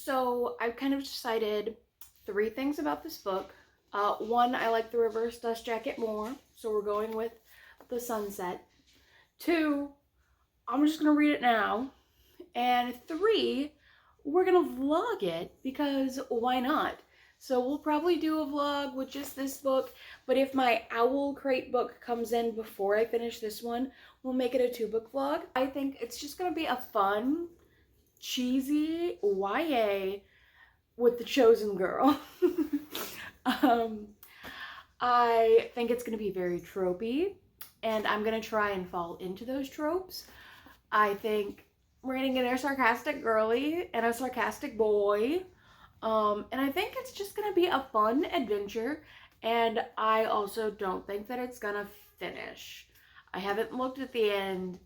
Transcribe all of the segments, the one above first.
So I've kind of decided 3 things about this book. One, I like the reverse dust jacket more, so we're going with the sunset. 2, I'm just gonna read it now. And 3, we're gonna vlog it because why not? So we'll probably do a vlog with just this book, but if my Owlcrate book comes in before I finish this one, we'll make it a 2-book vlog. I think it's just gonna be a fun, cheesy YA with the chosen girl. I think it's gonna be very tropey, and I'm gonna try and fall into those tropes. I think we're gonna get a sarcastic girly and a sarcastic boy. And I think it's just gonna be a fun adventure, and I also don't think that it's gonna finish. I haven't looked at the end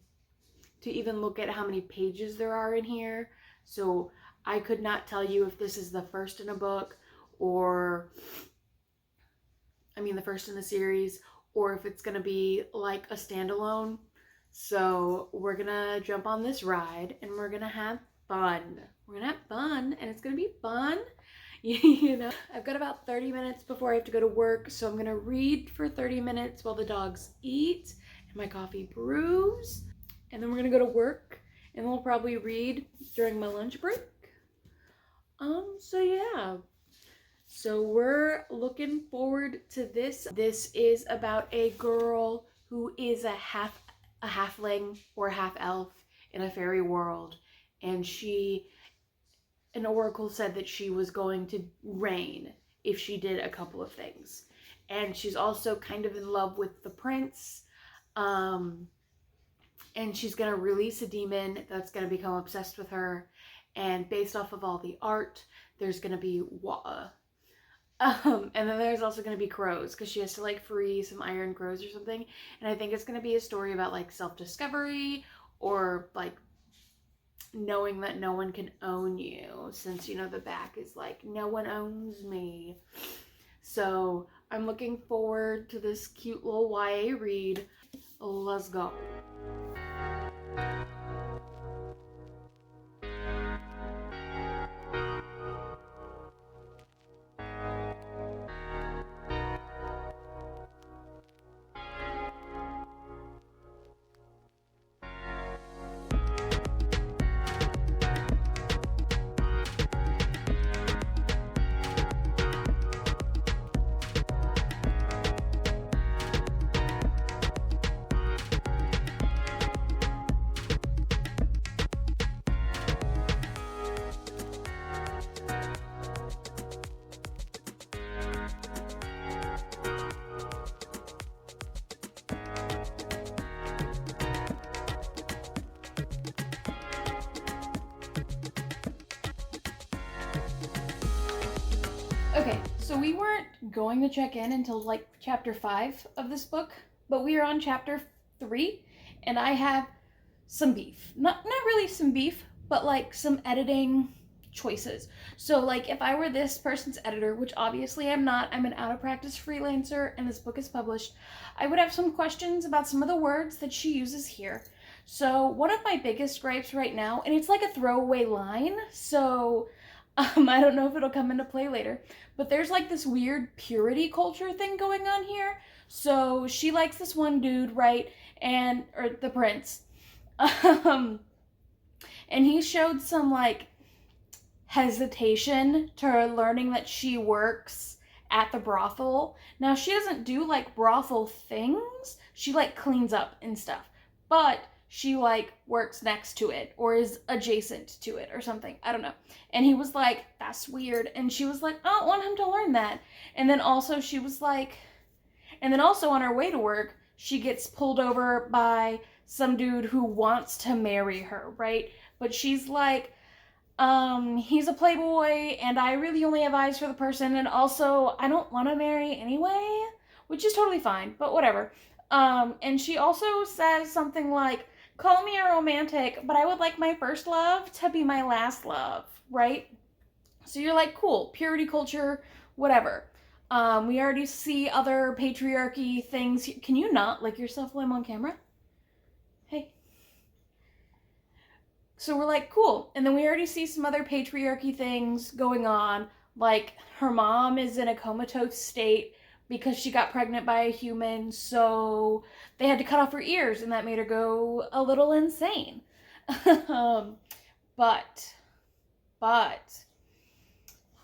to even look at how many pages there are in here, so I could not tell you if this is the first in a book, or the first in the series, or if it's gonna be like a standalone. So we're gonna jump on this ride and we're gonna have fun. We're gonna have fun, and it's gonna be fun. You know, I've got about 30 minutes before I have to go to work, so I'm gonna read for 30 minutes while the dogs eat and my coffee brews, and then we're gonna go to work, and then we'll probably read during my lunch break. So yeah. So we're looking forward to this. This is about a girl who is a halfling or a half elf in a fairy world, and an oracle said that she was going to reign if she did a couple of things. And she's also kind of in love with the prince, and she's gonna release a demon that's gonna become obsessed with her, and based off of all the art, there's gonna be and then there's also going to be crows, because she has to like free some iron crows or something. And I think it's going to be a story about like self-discovery, or like knowing that no one can own you, since, you know, the back is like, no one owns me. So I'm looking forward to this cute little YA read. Let's go. Okay, so we weren't going to check in until like chapter 5 of this book, but we are on chapter 3, and I have some beef. Not really some beef, but like some editing choices. So like if I were this person's editor, which obviously I'm not, I'm an out of practice freelancer and this book is published, I would have some questions about some of the words that she uses here. So one of my biggest gripes right now, and it's like a throwaway line, so I don't know if it'll come into play later, but there's like this weird purity culture thing going on here. So she likes this one dude, right? Or the prince. And he showed some like hesitation to learning that she works at the brothel. Now she doesn't do like brothel things. She like cleans up and stuff, but she like works next to it or is adjacent to it or something. I don't know. And he was like, that's weird. And she was like, I don't want him to learn that. And then also she was like, and then also on her way to work, she gets pulled over by some dude who wants to marry her, right? But she's like, he's a playboy and I really only have eyes for the person, and also I don't want to marry anyway, which is totally fine, but whatever. And she also says something like, call me a romantic, but I would like my first love to be my last love, right? So you're like, cool, purity culture, whatever. We already see other patriarchy things. Can you not lick yourself while I'm on camera? Hey. So we're like, cool. And then we already see some other patriarchy things going on. Like, her mom is in a comatose state because she got pregnant by a human, so they had to cut off her ears, and that made her go a little insane. But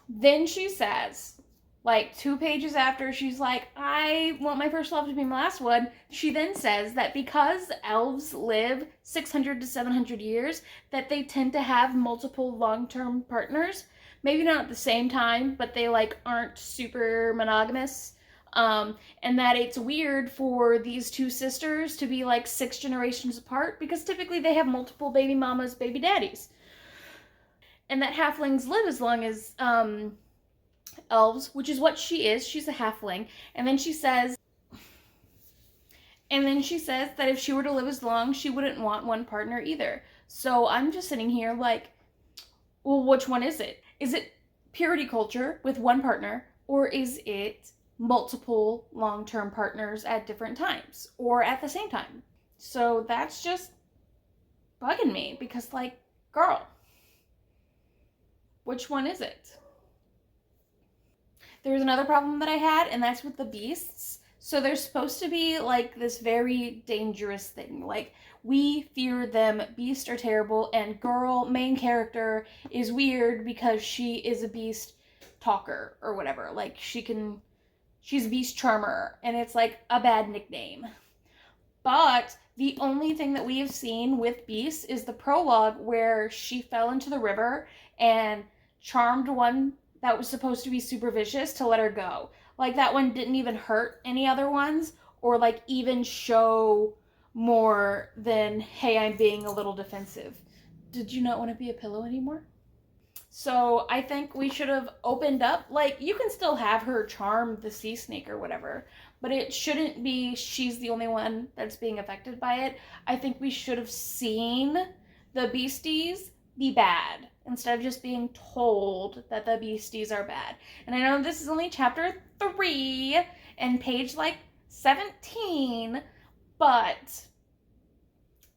then she says, like 2 pages after she's like, I want my first love to be my last one, she then says that because elves live 600 to 700 years, that they tend to have multiple long-term partners. Maybe not at the same time, but they like aren't super monogamous. And that it's weird for these 2 sisters to be like 6 generations apart, because typically they have multiple baby mamas, baby daddies. And that halflings live as long as elves, which is what she is. She's a halfling. And then she says that if she were to live as long, she wouldn't want one partner either. So I'm just sitting here like, well, which one is it? Is it purity culture with one partner, or is it multiple long-term partners at different times or at the same time? So that's just bugging me, because like, girl, which one is it? There's another problem that I had, and that's with the beasts. So they're supposed to be like this very dangerous thing. Like, we fear them, beasts are terrible, and girl, main character, is weird because she is a beast talker or whatever. Like, she's a beast charmer, and it's like a bad nickname. But the only thing that we have seen with beasts is the prologue where she fell into the river and charmed one that was supposed to be super vicious to let her go. Like, that one didn't even hurt any other ones, or like even show more than, hey, I'm being a little defensive. Did you not want to be a pillow anymore? So I think we should have opened up, like, you can still have her charm the sea snake or whatever, but it shouldn't be she's the only one that's being affected by it. I think we should have seen the beasties be bad instead of just being told that the beasties are bad. And I know this is only chapter 3 and page like 17, but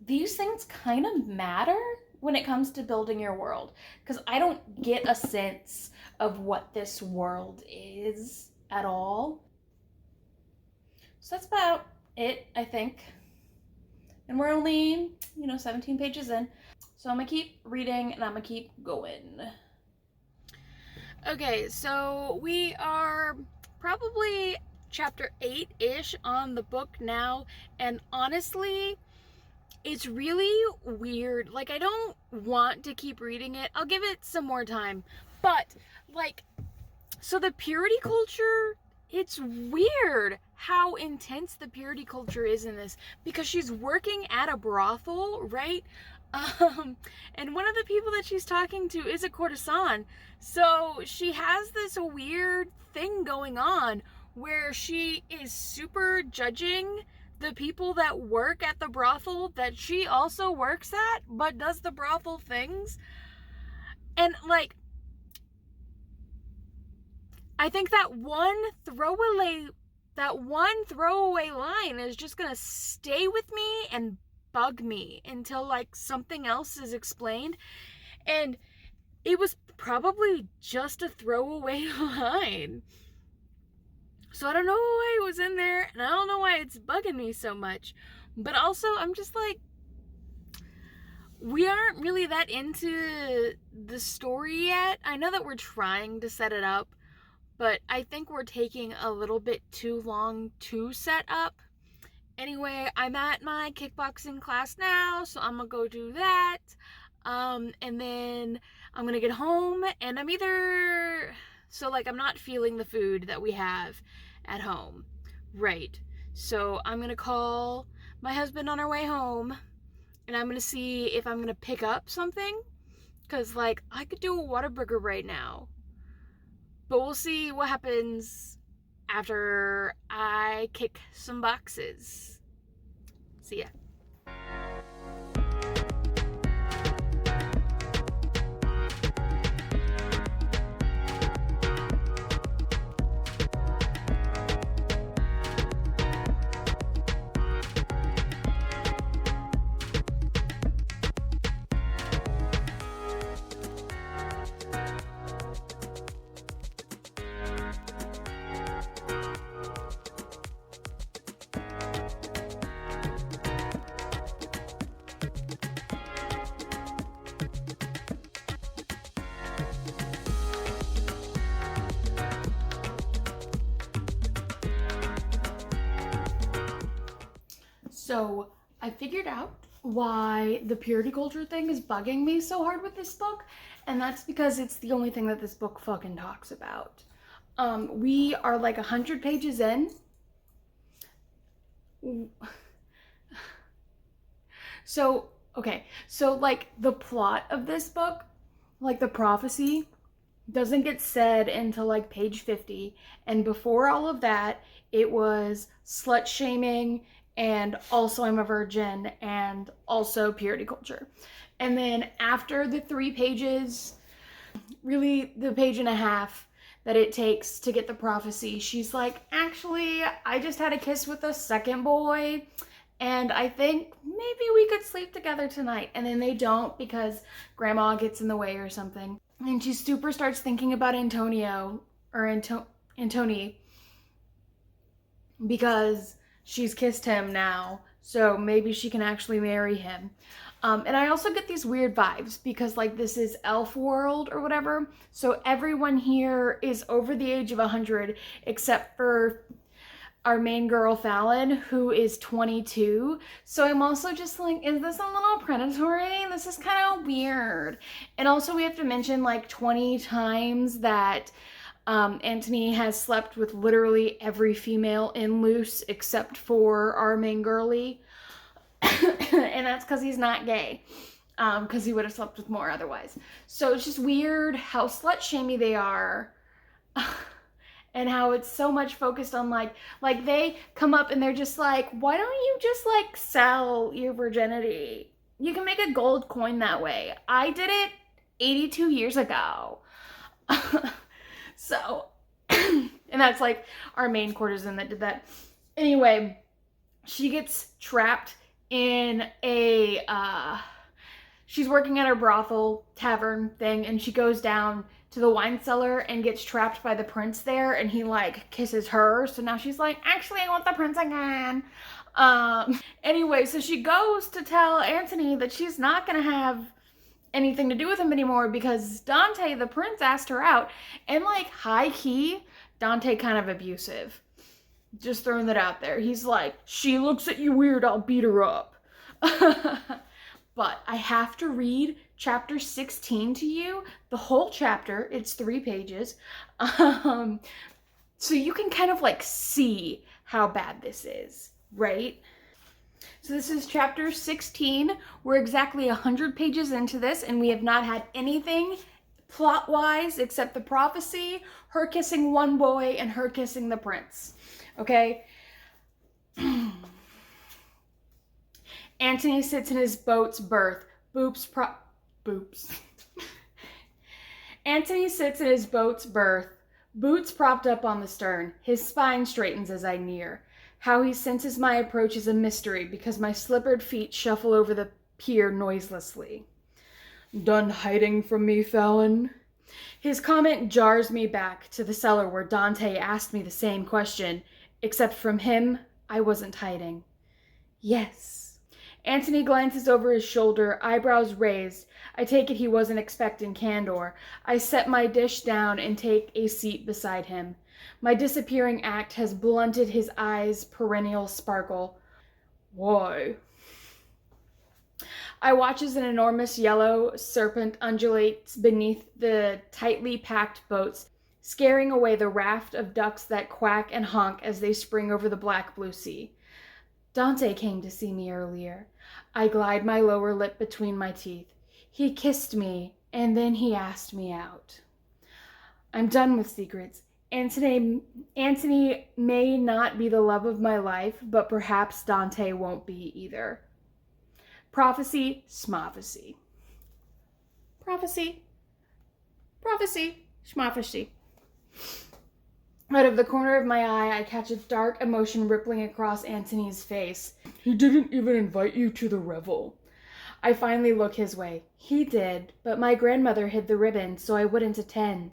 these things kind of matter when it comes to building your world, because I don't get a sense of what this world is at all. So that's about it, I think. And we're only, 17 pages in. So I'm gonna keep reading and I'm gonna keep going. Okay, so we are probably chapter 8-ish on the book now, and honestly, it's really weird. Like, I don't want to keep reading it. I'll give it some more time. But, like, so the purity culture, it's weird how intense the purity culture is in this, because she's working at a brothel, right? And one of the people that she's talking to is a courtesan. So she has this weird thing going on where she is super judging the people that work at the brothel that she also works at, but does the brothel things. And like, I think that one throwaway line is just gonna stay with me and bug me until like something else is explained. And it was probably just a throwaway line. So I don't know why it was in there, and I don't know why it's bugging me so much. But also, I'm just like, we aren't really that into the story yet. I know that we're trying to set it up, but I think we're taking a little bit too long to set up. Anyway, I'm at my kickboxing class now, so I'm gonna go do that. And then I'm gonna get home, and I'm not feeling the food that we have at home. Right. So I'm gonna call my husband on our way home, and I'm gonna see if I'm gonna pick up something, because like, I could do a Whataburger right now, but we'll see what happens after I kick some boxes. See ya. So I figured out why the purity culture thing is bugging me so hard with this book, and that's because it's the only thing that this book fucking talks about. We are like 100 pages in. So, okay, so like the plot of this book, like the prophecy, doesn't get said until like page 50, and before all of that, it was slut shaming and also I'm a virgin and also purity culture. And then after the 3 pages, really the page and a half that it takes to get the prophecy, she's like, actually, I just had a kiss with a second boy and I think maybe we could sleep together tonight. And then they don't because grandma gets in the way or something. And she super starts thinking about Antonio or Antony because she's kissed him now, so maybe she can actually marry him. And I also get these weird vibes because like this is elf world or whatever, so everyone here is over the age of 100 except for our main girl Fallon, who is 22. So I'm also just like, is this a little predatory? This is kind of weird. And also we have to mention like 20 times that Antony has slept with literally every female in Loose except for our main girlie. And that's because he's not gay. Because he would have slept with more otherwise. So it's just weird how slut-shamey they are. And how it's so much focused on like they come up and they're just like, why don't you just like sell your virginity? You can make a gold coin that way. I did it 82 years ago. So, and that's like our main courtesan that did that. Anyway, she gets trapped in a, she's working at her brothel tavern thing, and she goes down to the wine cellar and gets trapped by the prince there, and he like kisses her. So now she's like, actually, I want the prince again. Anyway, so she goes to tell Antony that she's not gonna have anything to do with him anymore because Dante, the prince, asked her out. And like high key, Dante kind of abusive. Just throwing that out there. He's like, she looks at you weird, I'll beat her up. But I have to read chapter 16 to you. The whole chapter, it's 3 pages. So you can kind of like see how bad this is, right? So this is chapter 16. We're exactly 100 pages into this, and we have not had anything plot-wise except the prophecy, her kissing one boy, and her kissing the prince. Okay? Antony sits in his boat's berth. Antony sits in his boat's berth, boots propped up on the stern. His spine straightens as I near. How he senses my approach is a mystery because my slippered feet shuffle over the pier noiselessly. Done hiding from me, Fallon? His comment jars me back to the cellar where Dante asked me the same question, except from him, I wasn't hiding. Yes. Antony glances over his shoulder, eyebrows raised. I take it he wasn't expecting candor. I set my dish down and take a seat beside him. My disappearing act has blunted his eyes' perennial sparkle. Why? I watch as an enormous yellow serpent undulates beneath the tightly packed boats, scaring away the raft of ducks that quack and honk as they spring over the black blue sea. Dante came to see me earlier. I glide my lower lip between my teeth. He kissed me, and then he asked me out. I'm done with secrets. Antony may not be the love of my life, but perhaps Dante won't be either. Prophecy, schmophecy. Prophecy, schmophecy. Out of the corner of my eye, I catch a dark emotion rippling across Antony's face. He didn't even invite you to the revel. I finally look his way. He did, but my grandmother hid the ribbon, so I wouldn't attend.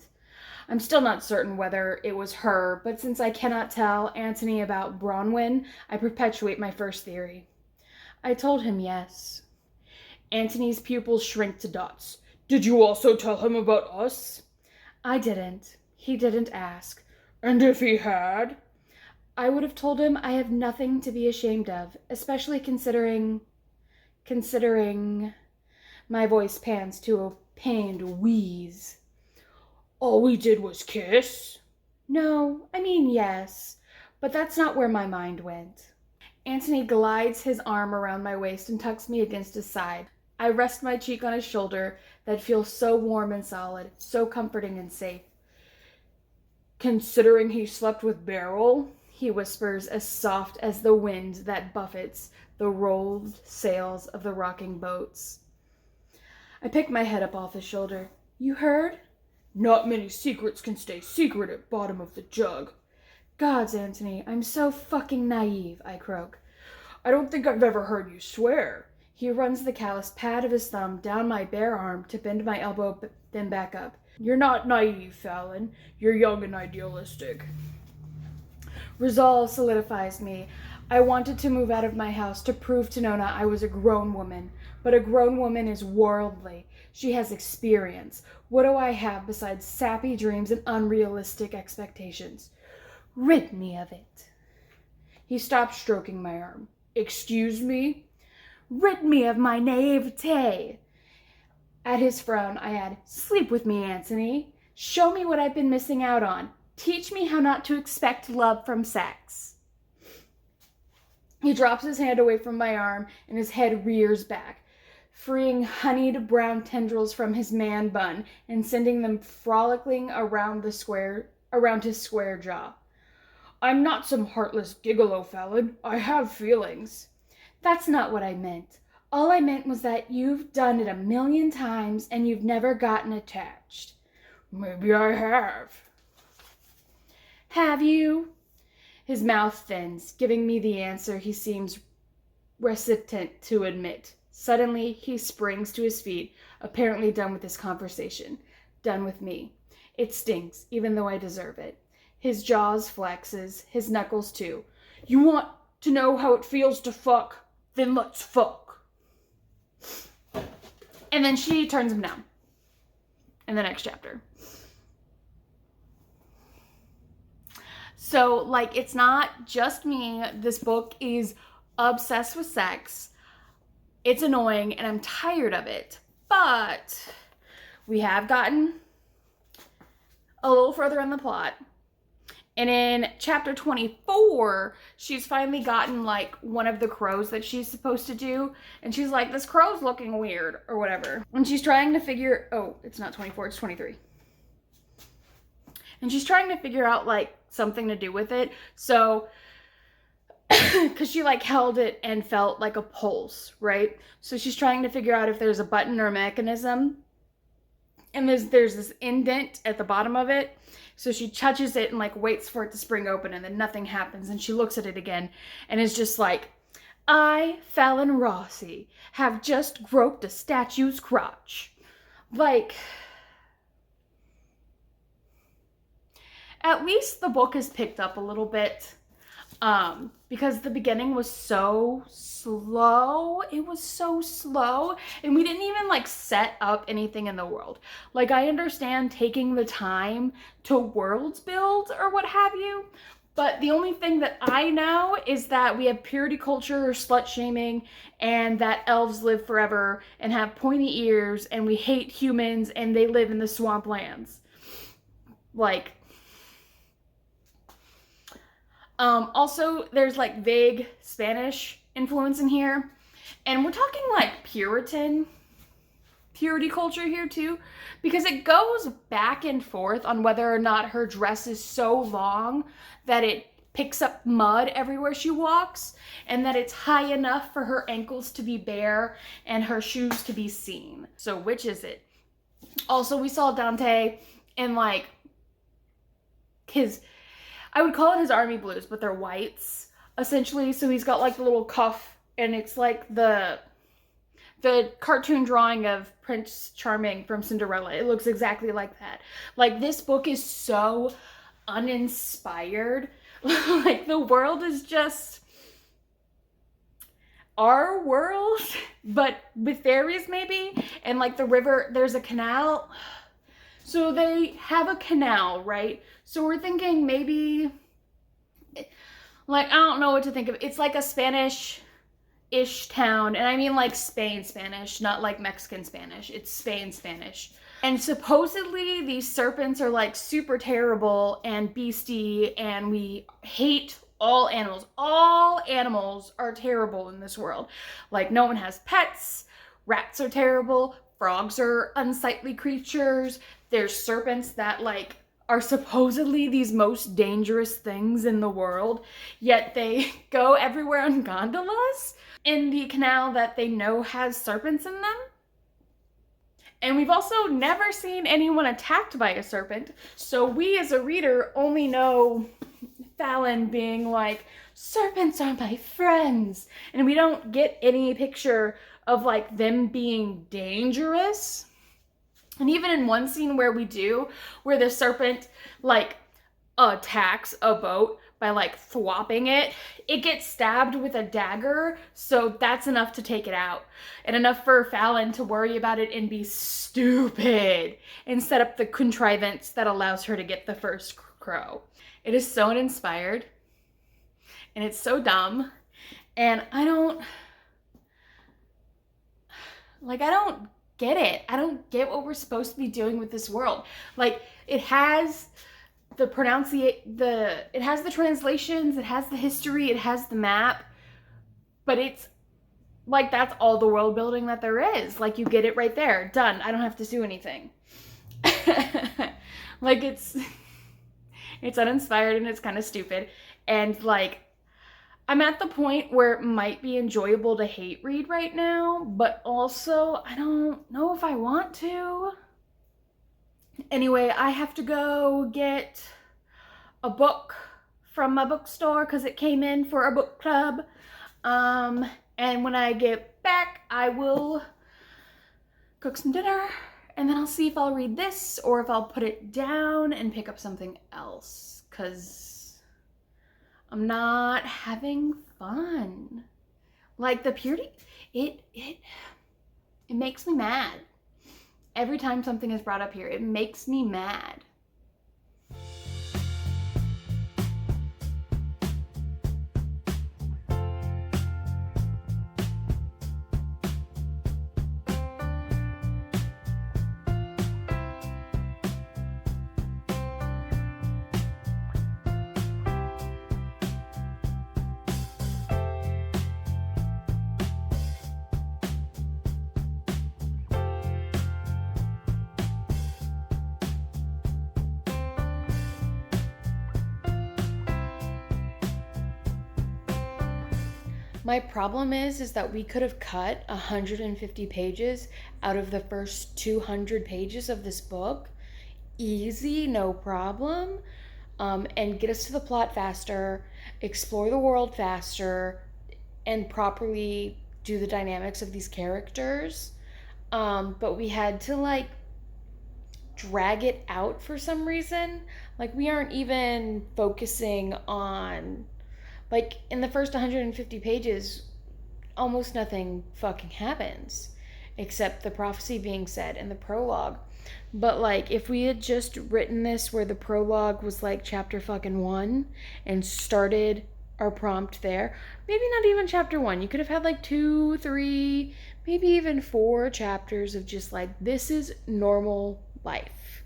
I'm still not certain whether it was her, but since I cannot tell Antony about Bronwyn, I perpetuate my first theory. I told him yes. Antony's pupils shrink to dots. Did you also tell him about us? I didn't. He didn't ask. And if he had? I would have told him I have nothing to be ashamed of, especially considering my voice pans to a pained wheeze. All we did was kiss? No, I mean yes, but that's not where my mind went. Anthony glides his arm around my waist and tucks me against his side. I rest my cheek on his shoulder that feels so warm and solid, so comforting and safe. Considering he slept with Beryl, he whispers, as soft as the wind that buffets the rolled sails of the rocking boats. I pick my head up off his shoulder. You heard? Not many secrets can stay secret at bottom of the jug. Gods, Anthony, I'm so fucking naive, I croak. I don't think I've ever heard you swear. He runs the calloused pad of his thumb down my bare arm to bend my elbow, then back up. You're not naive, Fallon. You're young and idealistic. Resolve solidifies me. I wanted to move out of my house to prove to Nona I was a grown woman. But a grown woman is worldly. She has experience. What do I have besides sappy dreams and unrealistic expectations? Rid me of it. He stopped stroking my arm. Excuse me? Rid me of my naivete. At his frown, I add, sleep with me, Anthony. Show me what I've been missing out on. Teach me how not to expect love from sex. He drops his hand away from my arm and his head rears back, freeing honeyed brown tendrils from his man bun and sending them frolicking around his square jaw. I'm not some heartless gigolo, Fallon. I have feelings. That's not what I meant. All I meant was that you've done it 1,000,000 times and you've never gotten attached. Maybe I have. Have you? His mouth thins, giving me the answer he seems reticent to admit. Suddenly, he springs to his feet, apparently done with this conversation. Done with me. It stings, even though I deserve it. His jaws flexes, his knuckles too. You want to know how it feels to fuck? Then let's fuck. And then she turns him down in the next chapter. So, like, it's not just me. This book is obsessed with sex. It's annoying, and I'm tired of it. But we have gotten a little further in the plot. And in chapter 24, she's finally gotten, like, one of the crows that she's supposed to do. And she's like, this crow's looking weird, or whatever. And she's trying to figure... Oh, it's not 24, it's 23. And she's trying to figure out, like, something to do with it. So, because she, like, held it and felt like a pulse, right? So she's trying to figure out if there's a button or a mechanism. And there's this indent at the bottom of it. So she touches it and, like, waits for it to spring open, and then nothing happens. And she looks at it again and is just like, I, Fallon Rossi, have just groped a statue's crotch. Like, at least the book is picked up a little bit. Because the beginning was so slow. It was so slow. And we didn't even, like, set up anything in the world. Like, I understand taking the time to world build or what have you. But the only thing that I know is that we have purity culture or slut shaming, and that elves live forever and have pointy ears, and we hate humans and they live in the swamplands. Like... also, there's, like, vague Spanish influence in here. And we're talking, like, purity culture here, too. Because it goes back and forth on whether or not her dress is so long that it picks up mud everywhere she walks. And that it's high enough for her ankles to be bare and her shoes to be seen. So, which is it? Also, we saw Dante in, like, his... I would call it his army blues, but they're whites, essentially. So he's got, like, the little cuff, and it's like the cartoon drawing of Prince Charming from Cinderella. It looks exactly like that. Like, this book is so uninspired. Like, the world is just our world, but with fairies, maybe. And, like, the river, there's a canal. So they have a canal, right? So we're thinking maybe Like, I don't know what to think of. It's like a Spanish-ish town. And I mean like Spain Spanish, not like Mexican Spanish. It's Spain Spanish. And supposedly these serpents are like super terrible and beastie, and we hate all animals. All animals are terrible in this world. Like, no one has pets. Rats are terrible. Frogs are unsightly creatures. There's serpents that like are supposedly these most dangerous things in the world, yet they go everywhere on gondolas in the canal that they know has serpents in them. And we've also never seen anyone attacked by a serpent, so we as a reader only know Fallon being like, serpents are my friends, and we don't get any picture of like them being dangerous. And even in one scene where we do, where the serpent like attacks a boat by like thwopping it, it gets stabbed with a dagger, so that's enough to take it out. And enough for Fallon to worry about it and be stupid and set up the contrivance that allows her to get the first crow. It is so uninspired, and it's so dumb, and I don't get it. I don't get what we're supposed to be doing with this world. Like, it has the it has the translations, it has the history, it has the map, but it's like, that's all the world building that there is. Like, you get it right there, done. I don't have to do anything. Like, it's uninspired and it's kind of stupid, and like, I'm at the point where it might be enjoyable to hate read right now, but also I don't know if I want to. Anyway, I have to go get a book from my bookstore because it came in for a book club. And when I get back, I will cook some dinner, and then I'll see if I'll read this or if I'll put it down and pick up something else, because I'm not having fun. Like, the purity, it makes me mad. Every time something is brought up here, it makes me mad. My problem is that we could have cut 150 pages out of the first 200 pages of this book. Easy, no problem. And get us to the plot faster, explore the world faster, and properly do the dynamics of these characters. But we had to like drag it out for some reason. Like, we aren't even focusing on, like, in the first 150 pages, almost nothing fucking happens except the prophecy being said in the prologue. But like, if we had just written this where the prologue was like chapter fucking 1 and started our prompt there, maybe not even chapter 1, you could have had like 2, 3, maybe even 4 chapters of just like, this is normal life,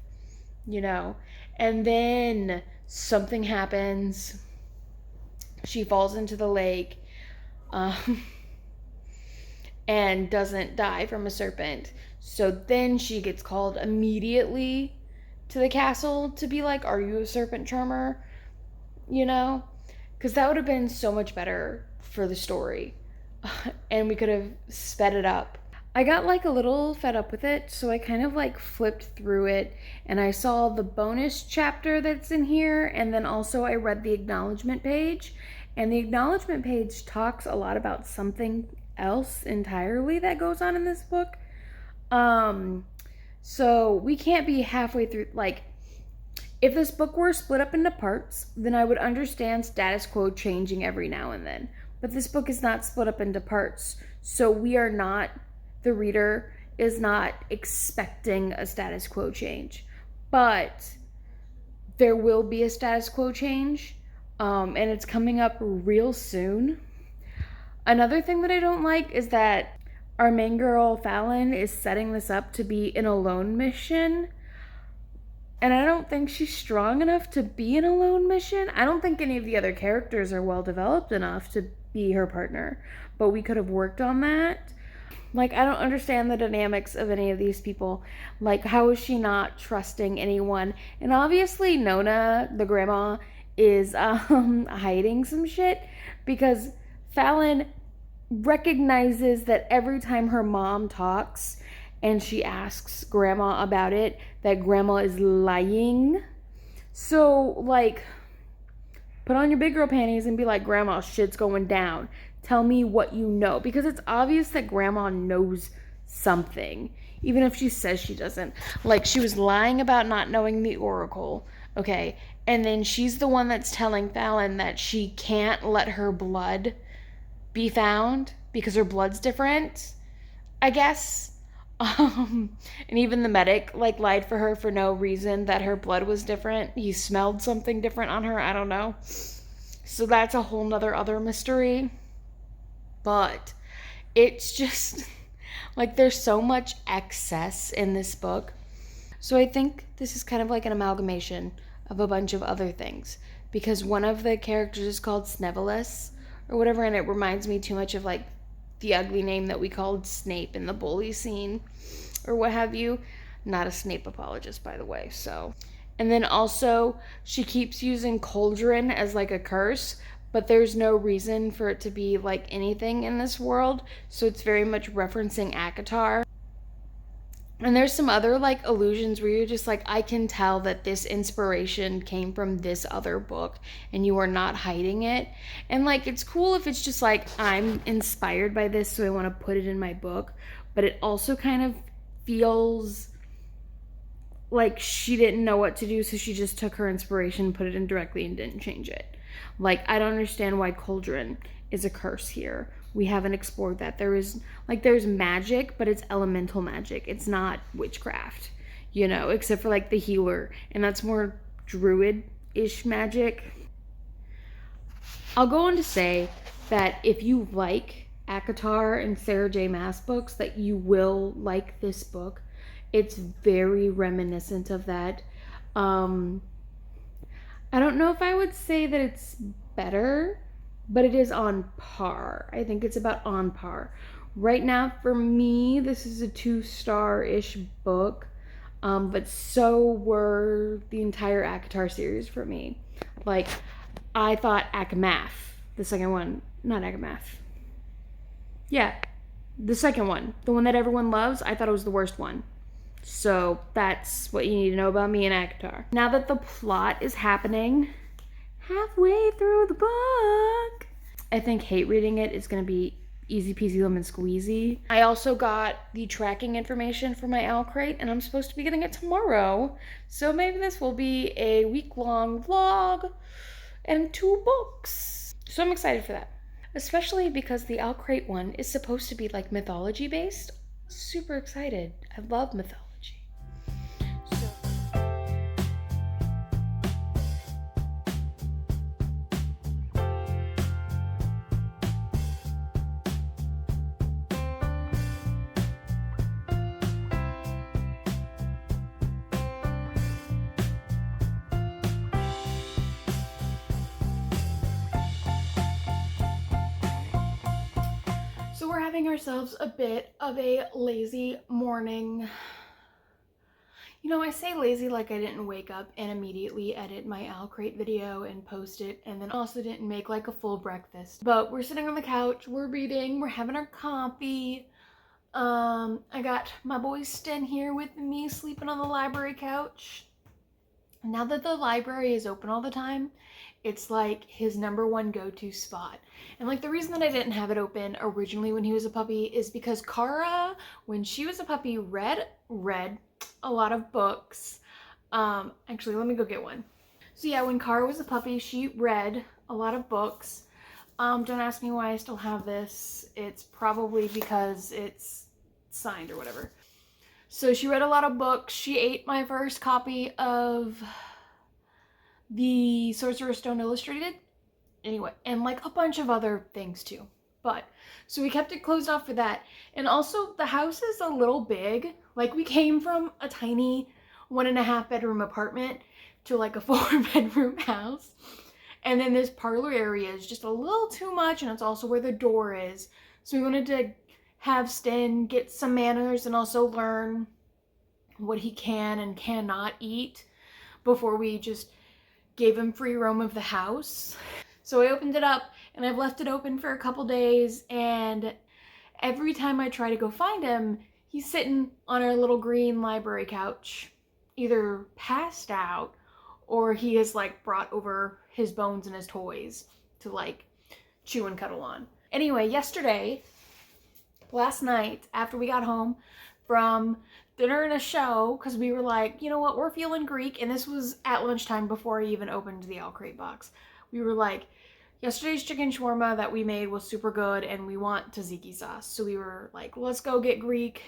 you know? And then something happens. She falls into the lake and doesn't die from a serpent. So then she gets called immediately to the castle to be like, are you a serpent charmer? You know? Because that would have been so much better for the story. And we could have sped it up. I got like a little fed up with it, so I kind of like flipped through it, and I saw the bonus chapter that's in here, and then also I read the acknowledgement page, and the acknowledgement page talks a lot about something else entirely that goes on in this book. So we can't be halfway through. Like, if this book were split up into parts, then I would understand status quo changing every now and then. But this book is not split up into parts, so the reader is not expecting a status quo change. But there will be a status quo change. And it's coming up real soon. Another thing that I don't like is that our main girl, Fallon, is setting this up to be an alone mission. And I don't think she's strong enough to be an alone mission. I don't think any of the other characters are well developed enough to be her partner. But we could have worked on that. Like, I don't understand the dynamics of any of these people. Like, how is she not trusting anyone? And obviously Nona, the grandma, is hiding some shit because Fallon recognizes that every time her mom talks and she asks grandma about it, that grandma is lying. So, like, put on your big girl panties and be like, grandma, shit's going down. Tell me what you know. Because it's obvious that grandma knows something, even if she says she doesn't. Like, she was lying about not knowing the oracle, okay? And then she's the one that's telling Fallon that she can't let her blood be found because her blood's different, I guess. And even the medic, like, lied for her for no reason, that her blood was different. He smelled something different on her. I don't know. So that's a whole nother other mystery. But it's just, like, there's so much excess in this book. So I think this is kind of like an amalgamation of a bunch of other things. Because one of the characters is called Snevolus or whatever, and it reminds me too much of, like, the ugly name that we called Snape in the bully scene or what have you. Not a Snape apologist, by the way, so. And then also, she keeps using cauldron as, like, a curse, but there's no reason for it to be like anything in this world, so it's very much referencing ACOTAR. And there's some other, like, allusions where you're just like, I can tell that this inspiration came from this other book and you are not hiding it. And, like, it's cool if it's just like, I'm inspired by this, so I want to put it in my book. But it also kind of feels like she didn't know what to do, so she just took her inspiration, put it in directly, and didn't change it. Like, I don't understand why cauldron is a curse here. We haven't explored that. There's magic, but it's elemental magic. It's not witchcraft, you know, except for, like, the healer. And that's more druid-ish magic. I'll go on to say that if you like ACOTAR and Sarah J. Maas books, that you will like this book. It's very reminiscent of that. I don't know if I would say that it's better, but it is on par. I think it's about on par. Right now, for me, this is a 2-star-ish book, but so were the entire ACOTAR series for me. Like, I thought ACOMAF, the second one, not ACOMAF. Yeah, the second one, the one that everyone loves, I thought it was the worst one. So that's what you need to know about me and ACOTAR. Now that the plot is happening halfway through the book, I think hate reading it is going to be easy peasy lemon squeezy. I also got the tracking information for my Owlcrate, and I'm supposed to be getting it tomorrow. So maybe this will be a week-long vlog and 2 books. So I'm excited for that. Especially because the Owlcrate one is supposed to be, like, mythology based. Super excited. I love mythology. So we're having ourselves a bit of a lazy morning. You know, I say lazy like I didn't wake up and immediately edit my Owlcrate video and post it, and then also didn't make, like, a full breakfast. But we're sitting on the couch, we're reading, we're having our coffee. I got my boy Sten here with me, sleeping on the library couch. Now that the library is open all the time, it's like his #1 go-to spot. And, like, the reason that I didn't have it open originally when he was a puppy is because Kara, when she was a puppy, read a lot of books. Actually, let me go get one. So yeah, when Kara was a puppy, she read a lot of books. Don't ask me why I still have this. It's probably because it's signed or whatever. So she read a lot of books. She ate my first copy of the Sorcerer's Stone Illustrated, Anyway, and like a bunch of other things too. But, so we kept it closed off for that. And also, the house is a little big. Like, we came from a tiny 1.5 bedroom apartment to like a 4 bedroom house. And then this parlor area is just a little too much, and it's also where the door is. So we wanted to have Stin get some manners and also learn what he can and cannot eat before we just gave him free roam of the house. So I opened it up, and I've left it open for a couple days, and every time I try to go find him, he's sitting on our little green library couch, either passed out or he has like brought over his bones and his toys to like chew and cuddle on. Anyway, last night, after we got home from dinner and a show, because we were like, you know what, we're feeling Greek, and this was at lunchtime before I even opened the Owlcrate box. We were like, yesterday's chicken shawarma that we made was super good, and we want tzatziki sauce. So we were like, let's go get Greek.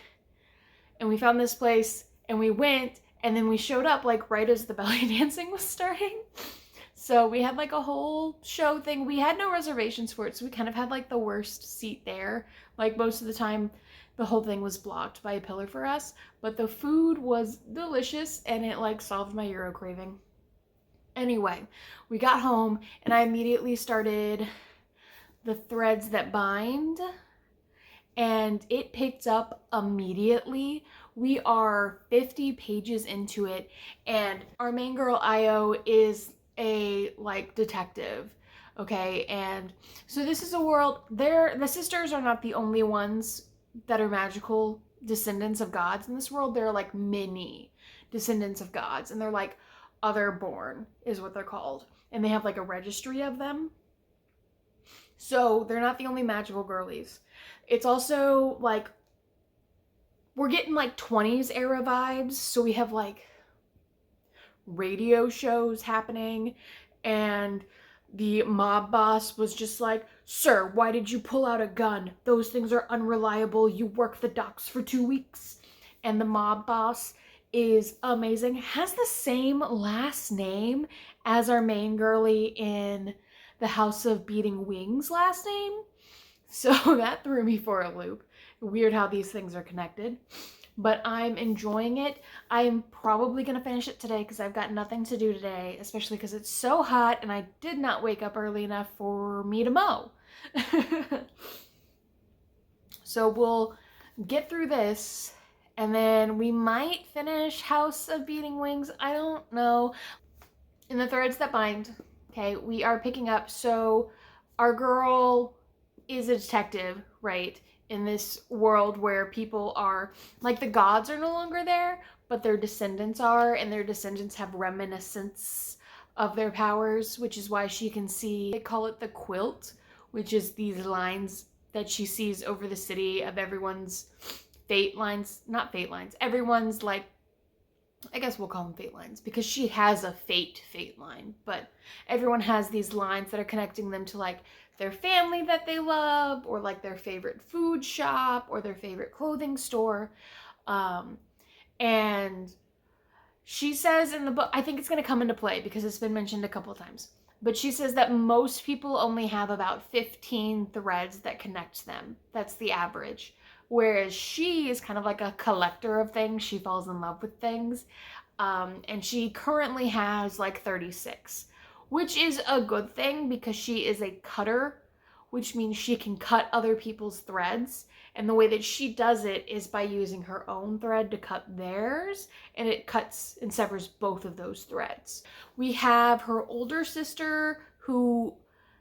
And we found this place, and we went, and then we showed up like right as the belly dancing was starting. So we had like a whole show thing. We had no reservations for it, so we kind of had like the worst seat there. Like most of the time, the whole thing was blocked by a pillar for us. But the food was delicious, and it like solved my Euro craving. Anyway, we got home, and I immediately started the threads that bind, and it picked up immediately. We are 50 pages into it, and our main girl Io is a like detective, okay? And so this is a world, the sisters are not the only ones that are magical descendants of gods in this world. They're like mini descendants of gods, and they're like otherborn is what they're called, and they have like a registry of them. So they're not the only magical girlies. It's also like we're getting like 20s era vibes. So we have like radio shows happening, and the mob boss was just like, sir, why did you pull out a gun? Those things are unreliable. You work the docks for 2 weeks. And the mob boss is amazing. Has the same last name as our main girly in the House of Beating Wings last name. So that threw me for a loop. Weird how these things are connected. But I'm enjoying it. I'm probably going to finish it today because I've got nothing to do today, especially because it's so hot and I did not wake up early enough for me to mow. So we'll get through this, and then we might finish House of Beating Wings. I don't know. In the threads that bind, okay, we are picking up. So our girl is a detective, right? In this world where people are, like, the gods are no longer there, but their descendants are, and their descendants have reminiscence of their powers, which is why she can see, they call it the quilt, which is these lines that she sees over the city of everyone's fate lines, not fate lines, everyone's, like, I guess we'll call them fate lines, because she has a fate line, but everyone has these lines that are connecting them to, like, their family that they love, or like their favorite food shop, or their favorite clothing store. And she says in the book, I think it's going to come into play because it's been mentioned a couple of times, but she says that most people only have about 15 threads that connect them. That's the average. Whereas she is kind of like a collector of things. She falls in love with things. And she currently has like 36. Which is a good thing because she is a cutter, which means she can cut other people's threads. And the way that she does it is by using her own thread to cut theirs, and it cuts and severs both of those threads. We have her older sister who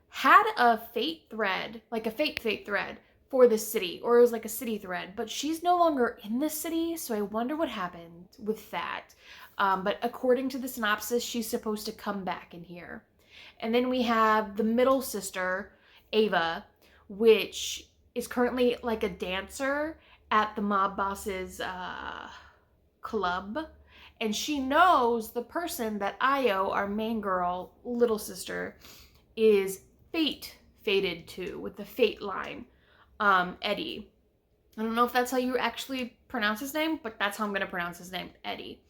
had a fate thread, like a fate thread for the city, or it was like a city thread, but she's no longer in the city, so I wonder what happened with that. But according to the synopsis, she's supposed to come back in here. And then we have the middle sister, Ava, which is currently like a dancer at the mob boss's club. And she knows the person that Io, our main girl, little sister, is fated to, with the fate line, Eddie. I don't know if that's how you actually pronounce his name, but that's how I'm going to pronounce his name, Eddie.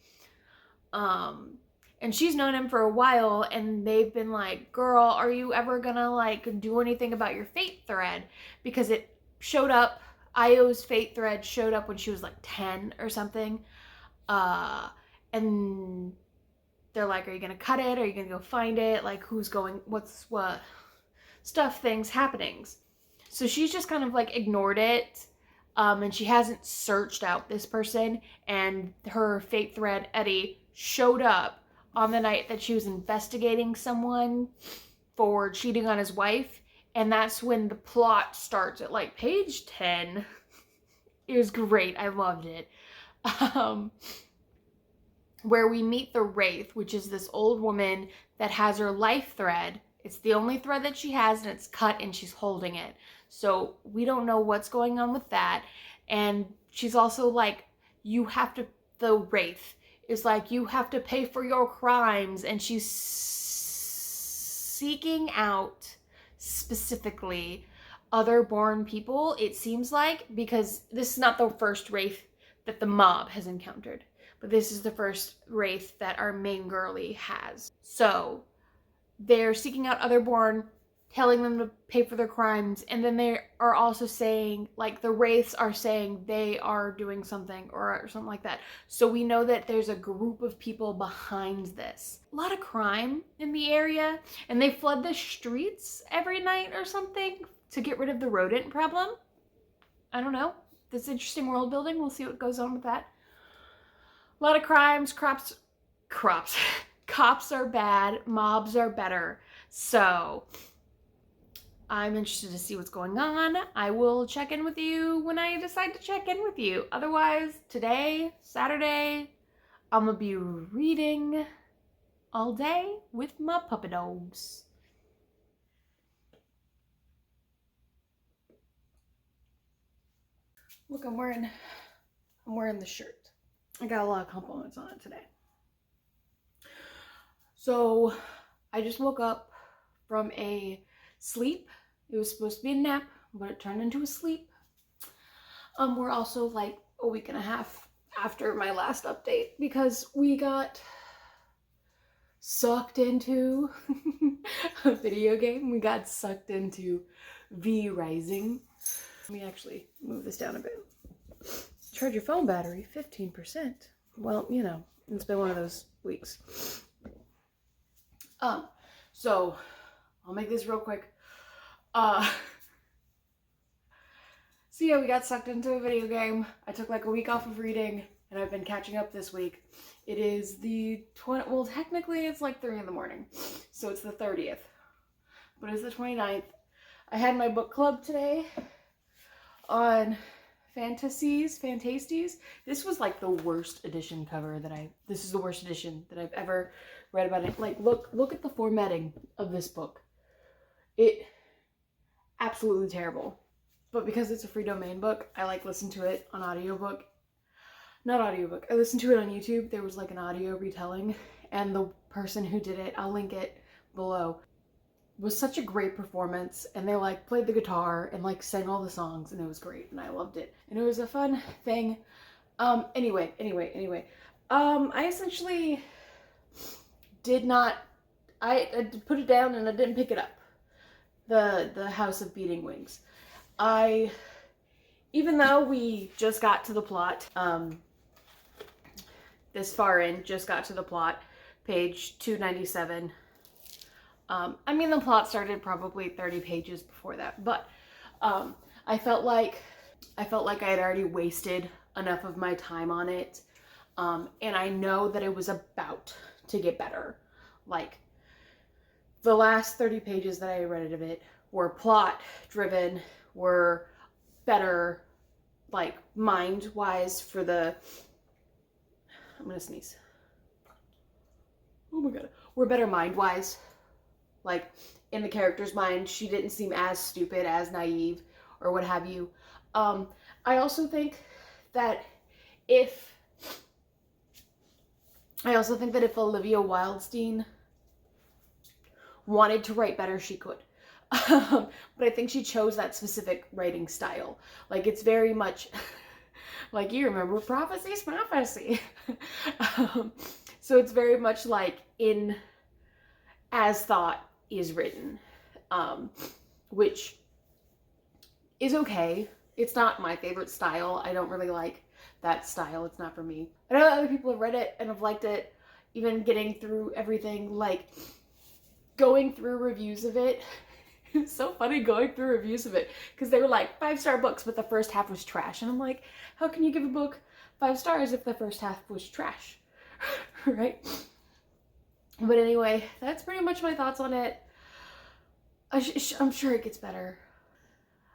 And she's known him for a while, and they've been like, girl, are you ever gonna like do anything about your fate thread? Because it showed up, Io's fate thread showed up when she was like 10 or something. And they're like, are you gonna cut it? Are you gonna go find it? Like, who's going, what's what? Stuff, things, happenings. So she's just kind of like ignored it. And she hasn't searched out this person. And her fate thread, Eddie, showed up on the night that she was investigating someone for cheating on his wife. And that's when the plot starts at like page 10. It was great. I loved it. Where we meet the Wraith, which is this old woman that has her life thread. It's the only thread that she has, and it's cut, and she's holding it. So we don't know what's going on with that. And she's also like, you have to, the Wraith is like, you have to pay for your crimes. And she's seeking out specifically other born people, it seems like, because this is not the first Wraith that the mob has encountered. But this is the first Wraith that our main girly has. So they're seeking out otherborn, telling them to pay for their crimes, and then they are also saying, like, the Wraiths are saying they are doing something or something like that. So we know that there's a group of people behind this. A lot of crime in the area, and they flood the streets every night or something to get rid of the rodent problem. I don't know. This interesting world building. We'll see what goes on with that. A lot of crimes, cops are bad, mobs are better. So I'm interested to see what's going on. I will check in with you when I decide to check in with you. Otherwise, today, Saturday, I'm gonna be reading all day with my puppy dogs. Look, I'm wearing the shirt. I got a lot of compliments on it today. So I just woke up from a sleep. It was supposed to be a nap, but it turned into a sleep. We're also like a week and a half after my last update because we got sucked into a video game. We got sucked into V Rising. Let me actually move this down a bit. Charge your phone battery, 15%. Well, you know, it's been one of those weeks. So I'll make this real quick. So yeah, we got sucked into a video game. I took like a week off of reading, and I've been catching up this week. It is the well, technically it's like 3 in the morning, so it's the 30th, but it's the 29th. I had my book club today on Fantasties. This was like the worst edition cover this is the worst edition that I've ever read about it. Like, look at the formatting of this book. It absolutely terrible. But because it's a free domain book, I like listen to it on audiobook. Not audiobook. I listened to it on YouTube. There was like an audio retelling, and the person who did it, I'll link it below, was such a great performance, and they like played the guitar and like sang all the songs, and it was great, and I loved it, and it was a fun thing. Anyway, I essentially did not, I put it down and I didn't pick it up. The House of Beating Wings. Even though we just got to the plot, this far in, just got to the plot, page 297. I mean, the plot started probably 30 pages before that, but I felt like I had already wasted enough of my time on it, and I know that it was about to get better. Like, the last 30 pages that I read of it were plot driven, were better, like, mind-wise for the, I'm gonna sneeze. Oh my god. We're better mind-wise. Like, in the character's mind, she didn't seem as stupid, as naive, or what have you. I also think that if Olivia Wildenstein wanted to write better, she could. But I think she chose that specific writing style. Like, it's very much like, you remember Prophecy. So it's very much like in as thought is written, which is okay. It's not my favorite style. I don't really like that style. It's not for me. I know other people have read it and have liked it, even getting through everything, like going through reviews of it. It's so funny going through reviews of it because they were like 5-star books, but the first half was trash. And I'm like, how can you give a book 5 stars if the first half was trash? Right? But anyway, that's pretty much my thoughts on it. I'm sure it gets better.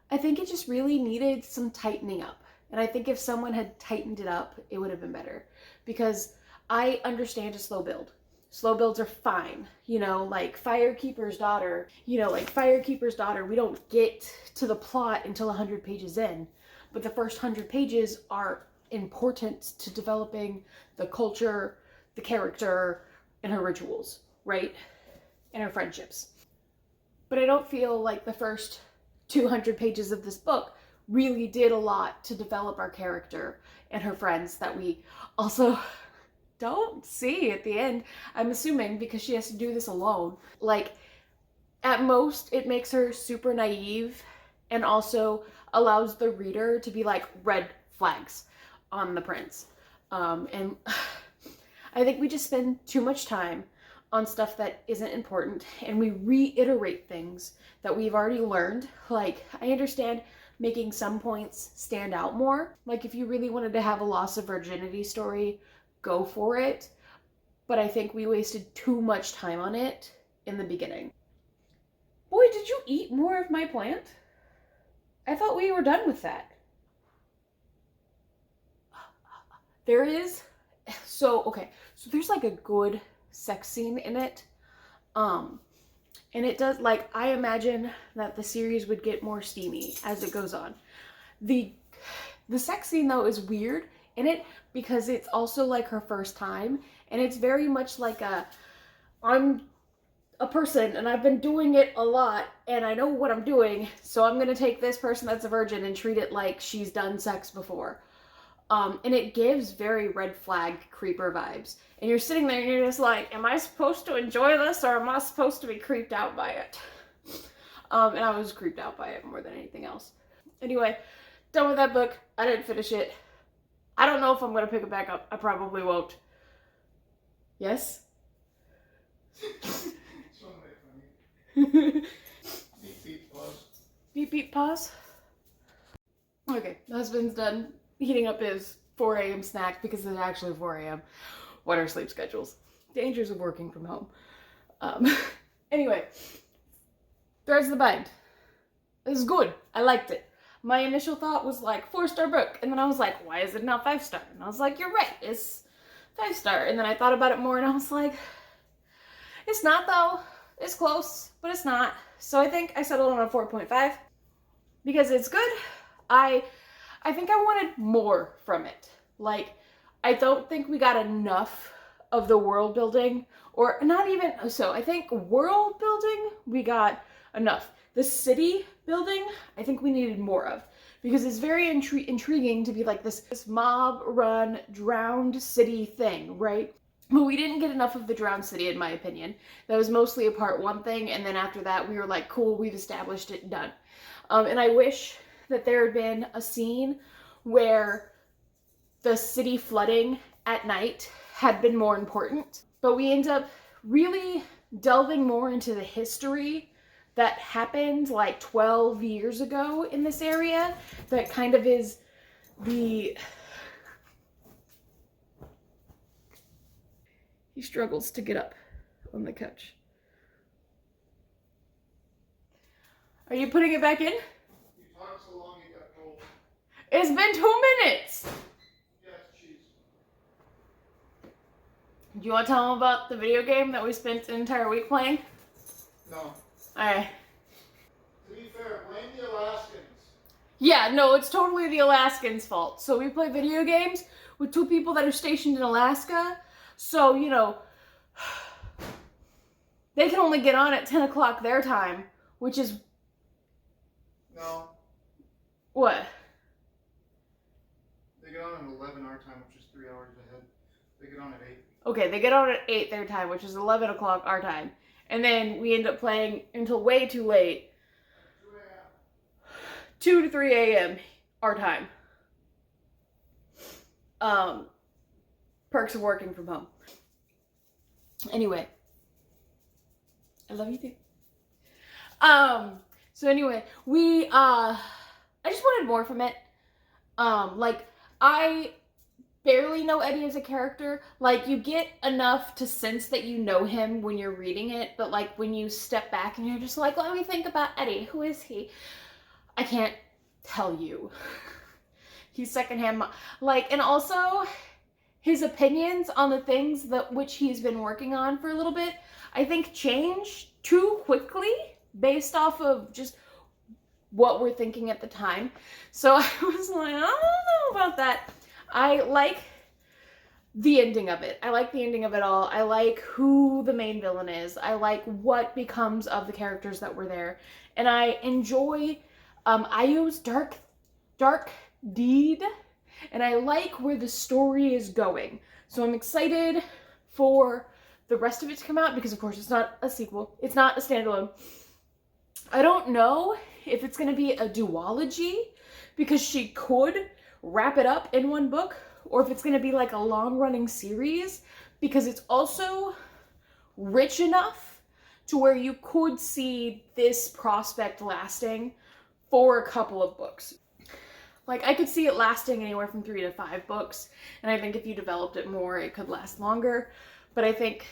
I think it just really needed some tightening up. And I think if someone had tightened it up, it would have been better. Because I understand a slow build. Slow builds are fine. You know, like Firekeeper's Daughter. You know, like Firekeeper's Daughter, we don't get to the plot until 100 pages in. But the first 100 pages are important to developing the culture, the character, and her rituals, right? And her friendships. But I don't feel like the first 200 pages of this book really did a lot to develop our character and her friends that we also don't see at the end. I'm assuming because she has to do this alone. Like, at most, it makes her super naive and also allows the reader to be like red flags on the prince. And I think we just spend too much time on stuff that isn't important, and we reiterate things that we've already learned. Like, I understand making some points stand out more. Like, if you really wanted to have a loss of virginity story, go for it. But I think we wasted too much time on it in the beginning. Boy, did you eat more of my plant? I thought we were done with that. There is, so there's like a good sex scene in it. And it does, like, I imagine that the series would get more steamy as it goes on. The sex scene, though, is weird in it because it's also like her first time, and it's very much like I'm a person and I've been doing it a lot and I know what I'm doing, so I'm gonna take this person that's a virgin and treat it like she's done sex before. And it gives very red flag creeper vibes. And you're sitting there and you're just like, am I supposed to enjoy this or am I supposed to be creeped out by it? And I was creeped out by it more than anything else. Anyway, done with that book. I didn't finish it. I don't know if I'm going to pick it back up. I probably won't. Yes? Beep, beep, pause. Beep, beep, pause. Okay, my husband's done heating up his 4 a.m. snack because it's actually 4 a.m. What are sleep schedules? Dangers of working from home. Anyway, Threads the Bind. This is good. I liked it. My initial thought was like 4-star book, and then I was like, why is it not 5-star? And I was like, you're right, it's 5-star. And then I thought about it more and I was like, it's not though. It's close, but it's not. So I think I settled on a 4.5 because it's good. I think I wanted more from it. Like, I don't think we got enough of the world building, or not even, so I think world building, we got enough. The city building, I think we needed more of, because it's very intriguing to be like this mob-run, drowned city thing, right? But we didn't get enough of the drowned city, in my opinion. That was mostly a part 1 thing, and then after that, we were like, cool, we've established it, done. And I wish that there had been a scene where the city flooding at night had been more important. But we end up really delving more into the history that happened like 12 years ago in this area. That kind of is the... He struggles to get up on the couch. Are you putting it back in? You talked so long you got cold. It's been 2 minutes! Yes, cheese. Do you want to tell them about the video game that we spent an entire week playing? No. Alright. To be fair, blame the Alaskans. Yeah, no, it's totally the Alaskans' fault. So we play video games with 2 people that are stationed in Alaska. So, you know, they can only get on at 10 o'clock their time, which is... No. What? They get on at 11 our time, which is 3 hours ahead. They get on at 8. Okay, they get on at 8 their time, which is 11 o'clock our time. And then we end up playing until way too late. 2 to 3 a.m. our time. Perks of working from home. Anyway. I love you too. So anyway, I just wanted more from it. Like, I barely know Eddie as a character. Like, you get enough to sense that you know him when you're reading it, but like when you step back and you're just like, let me think about Eddie. Who is he? I can't tell you. He's secondhand. Like, and also his opinions on the things that which he's been working on for a little bit, I think change too quickly based off of just what we're thinking at the time. So I was like, I don't know about that. I like the ending of it. I like the ending of it all. I like who the main villain is. I like what becomes of the characters that were there. And I enjoy Ayo's dark deed. And I like where the story is going. So I'm excited for the rest of it to come out because, of course, it's not a sequel. It's not a standalone. I don't know if it's going to be a duology because she could wrap it up in one book, or if it's going to be like a long-running series because it's also rich enough to where you could see this prospect lasting for a couple of books. Like, I could see it lasting anywhere from 3 to 5 books, and I think if you developed it more, it could last longer. But I think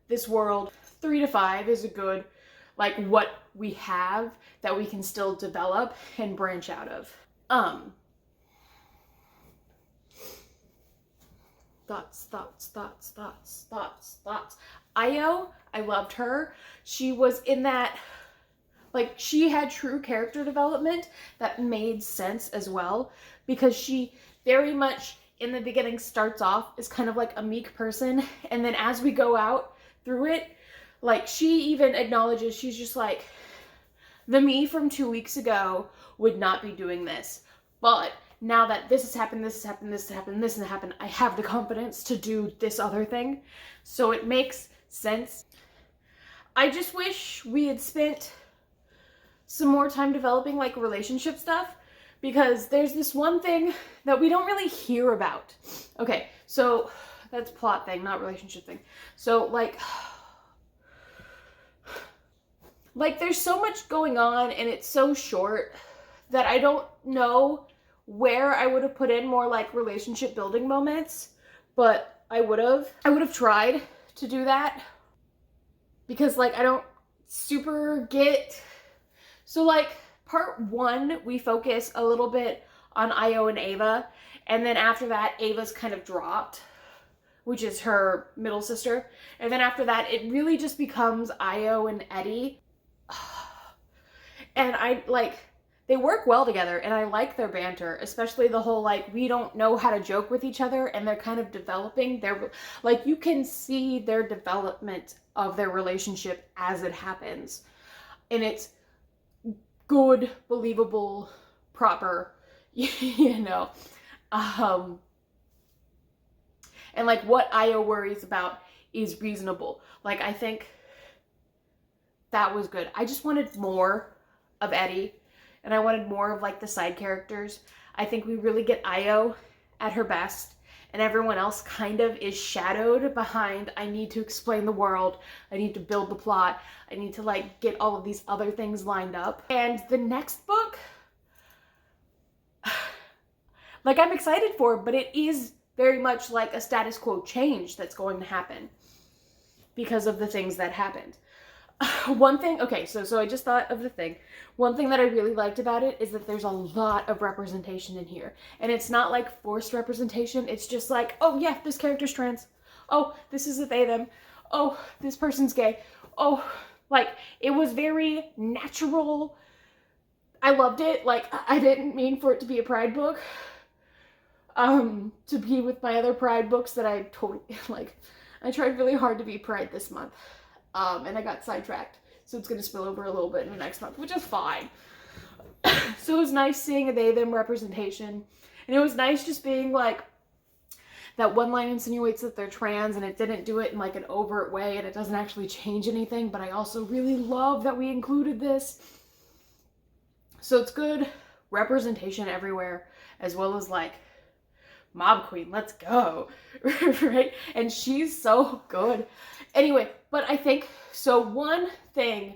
this world, 3 to 5 is a good, like, what we have that we can still develop and branch out of. Thoughts. Ayo, I loved her. She was in that, like, she had true character development that made sense as well, because she very much in the beginning starts off as kind of like a meek person, and then as we go out through it, like, she even acknowledges, she's just like, the me from 2 weeks ago would not be doing this, but now that this has happened, this has happened, this has happened, this has happened, I have the confidence to do this other thing. So it makes sense. I just wish we had spent some more time developing, like, relationship stuff, because there's this one thing that we don't really hear about. Okay, so that's plot thing, not relationship thing. So, like there's so much going on and it's so short that I don't know where I would have put in more, like, relationship building moments, but I would have tried to do that, because, like, I don't super get. So, like, part 1, we focus a little bit on Ayo and Ava, and then after that, Ava's kind of dropped, which is her middle sister, and then after that, it really just becomes Ayo and Eddie, and they work well together, and I like their banter, especially the whole, like, we don't know how to joke with each other, and they're kind of developing their, like, you can see their development of their relationship as it happens, and it's good, believable, proper, you know, and, like, what Ayo worries about is reasonable. Like, I think that was good. I just wanted more of Eddie, and I wanted more of, like, the side characters. I think we really get Ayo at her best, and everyone else kind of is shadowed behind, I need to explain the world, I need to build the plot, I need to, like, get all of these other things lined up. And the next book, like, I'm excited for, but it is very much like a status quo change that's going to happen because of the things that happened. One thing, okay, so I just thought of the thing. One thing that I really liked about it is that there's a lot of representation in here. And it's not like forced representation. It's just like, oh yeah, this character's trans. Oh, this is a they, them. Oh, this person's gay. Oh, like, it was very natural. I loved it. Like, I didn't mean for it to be a Pride book. To be with my other Pride books that I totally, like, I tried really hard to be Pride this month. And I got sidetracked, so it's going to spill over a little bit in the next month, which is fine. So it was nice seeing a they, them representation, and it was nice just being like, that one line insinuates that they're trans, and it didn't do it in like an overt way, and it doesn't actually change anything, but I also really love that we included this. So it's good representation everywhere, as well as like mob queen, let's go. Right? And she's so good. Anyway, but I think, so one thing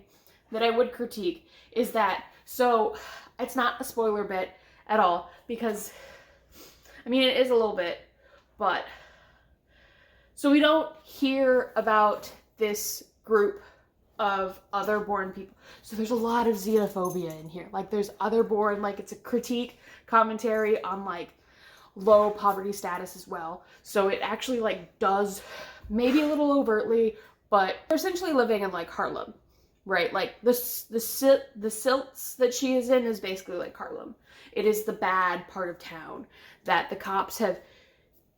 that I would critique is that, so it's not a spoiler bit at all, because, I mean, it is a little bit, but, so we don't hear about this group of other-born people. So there's a lot of xenophobia in here. Like, there's other-born, like, it's a critique, commentary on, like, low poverty status as well. So it actually, like, does, maybe a little overtly, but they're essentially living in, like, Harlem, right? Like, the silts that she is in is basically like Harlem. It is the bad part of town that the cops have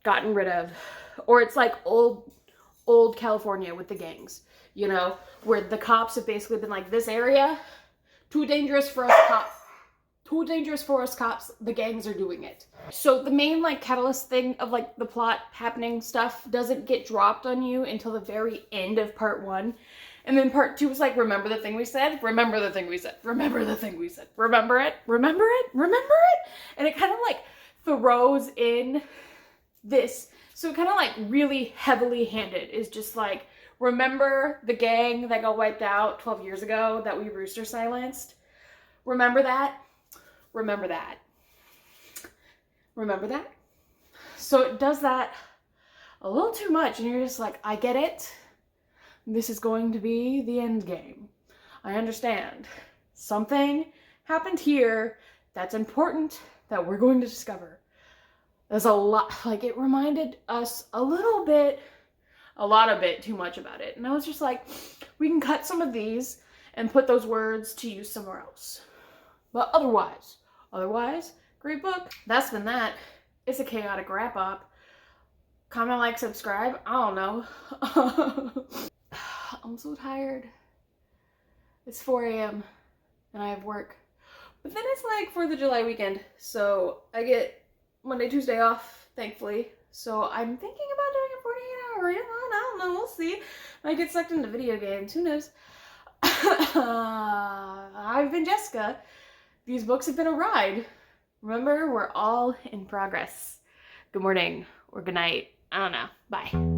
gotten rid of. Or it's like old California with the gangs, you know, where the cops have basically been like, this area, too dangerous for us cops. Too dangerous for us cops, the gangs are doing it. So the main like catalyst thing of like the plot happening stuff doesn't get dropped on you until the very end of part 1. And then part 2 was like, remember the thing we said? Remember the thing we said. Remember the thing we said. Remember it? Remember it? Remember it? And it kind of like throws in this. So it kind of like really heavily handed is just like, remember the gang that got wiped out 12 years ago that we rooster silenced? Remember that? Remember that. Remember that? So it does that a little too much, and you're just like, I get it. This is going to be the end game. I understand. Something happened here that's important that we're going to discover. There's a lot, like, it reminded us a little bit, a lot of it, too much about it. And I was just like, we can cut some of these and put those words to use somewhere else. But otherwise, great book. That's been that. It's a chaotic wrap up. Comment, like, subscribe. I don't know. I'm so tired. It's 4 a.m. and I have work. But then it's like 4th of July weekend. So I get Monday, Tuesday off, thankfully. So I'm thinking about doing a 48-hour marathon. I don't know. We'll see. Might get sucked into video games. Who knows? I've been Jessica. These books have been a ride. Remember, we're all in progress. Good morning or good night. I don't know. Bye.